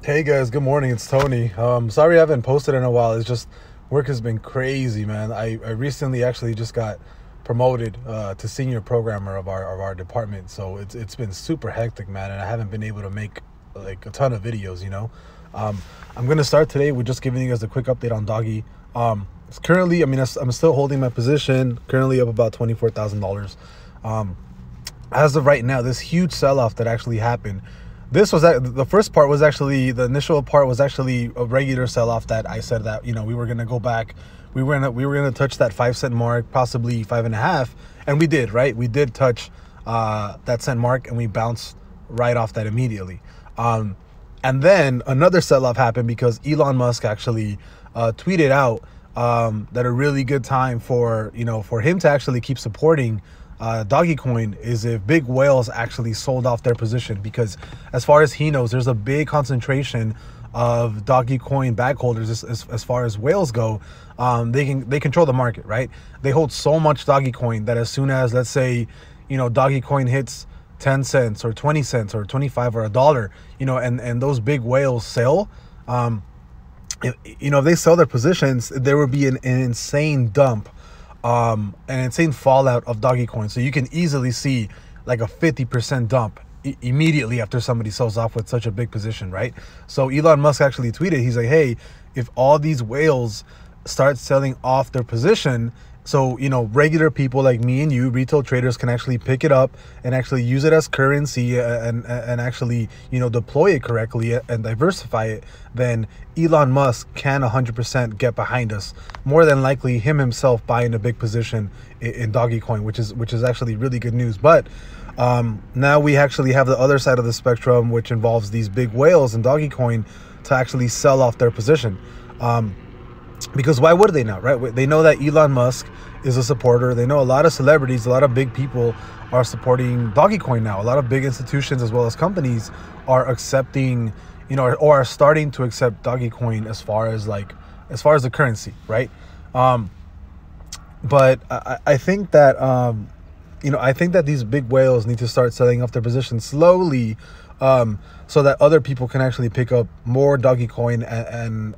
Hey guys, good morning. It's Tony. Sorry I haven't posted in a while. It's just work has been crazy, man. I recently actually just got promoted to senior programmer of our department. So it's been super hectic, man, and I haven't been able to make like a ton of videos. I'm gonna start today with just giving you guys a quick update on Doggy. It's currently, I'm still holding my position, currently up about $24,000. As of right now, this huge sell-off that actually happened. This was the first part was actually the initial part was actually a regular sell-off that I said that we were gonna go back, we were gonna touch that 5 cent mark, possibly 5.5, and we did, right? We did touch that cent mark, and we bounced right off that immediately. And then another sell-off happened because Elon Musk actually tweeted out that a really good time for him to actually keep supporting DogeCoin is if big whales actually sold off their position, because as far as he knows, there's a big concentration of DogeCoin bag holders as far as whales go. They control the market, right? They hold so much DogeCoin that as soon as, let's say, DogeCoin hits 10 cents or 20 cents or 25 or $1, and those big whales sell, if they sell their positions, there would be an insane dump, an insane fallout of DogeCoin. So you can easily see like a 50% dump immediately after somebody sells off with such a big position, right? So Elon Musk actually tweeted, he's like, hey, if all these whales start selling off their position, so regular people like me and you, retail traders, can actually pick it up and actually use it as currency and actually deploy it correctly and diversify it, then Elon Musk can 100% get behind us. More than likely him himself buying a big position in DogeCoin, which is actually really good news. But now we actually have the other side of the spectrum, which involves these big whales in DogeCoin to actually sell off their position. Because why would they not, right? They know that Elon Musk is a supporter. They know a lot of celebrities, a lot of big people are supporting DogeCoin now. A lot of big institutions as well as companies are accepting, or are starting to accept DogeCoin as far as the currency, right? But I think that I think that these big whales need to start selling off their positions slowly, so that other people can actually pick up more DogeCoin,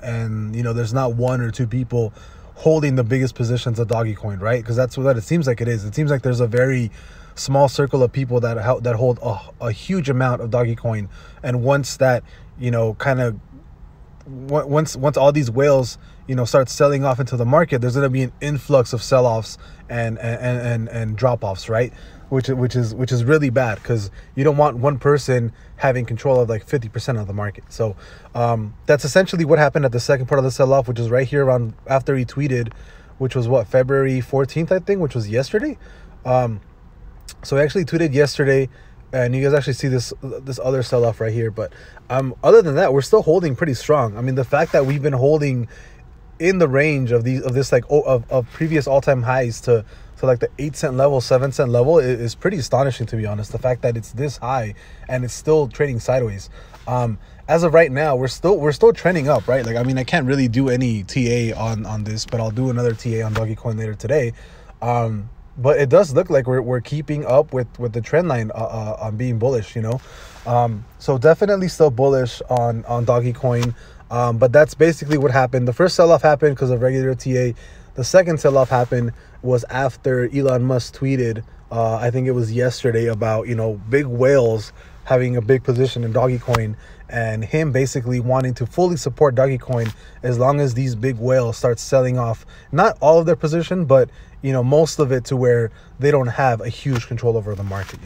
and there's not one or two people holding the biggest positions of DogeCoin, right? Because that's what it seems like it is. It seems like there's a very small circle of people that hold a huge amount of DogeCoin, and once that once all these whales start selling off into the market, there's going to be an influx of sell-offs and drop-offs, right? Which is really bad, because you don't want one person having control of like 50% of the market. So that's essentially what happened at the second part of the sell-off, which is right here around after he tweeted, which was what, February 14th, I think, which was yesterday. So he actually tweeted yesterday, and you guys actually see this other sell-off right here. But other than that, we're still holding pretty strong. I mean, the fact that we've been holding in the range of previous all-time highs to like the 8-cent level, 7-cent level is pretty astonishing, to be honest. The fact that it's this high and it's still trading sideways. As of right now, we're still trending up, right? Like, I can't really do any TA on this, but I'll do another TA on DogeCoin later today. But it does look like we're keeping up with the trend line on being bullish, so definitely still bullish on DogeCoin. But that's basically what happened. The first sell-off happened because of regular TA. The second sell-off happened was after Elon Musk tweeted, I think it was yesterday, about big whales having a big position in DogeCoin, and him basically wanting to fully support DogeCoin as long as these big whales start selling off, not all of their position, but most of it, to where they don't have a huge control over the market.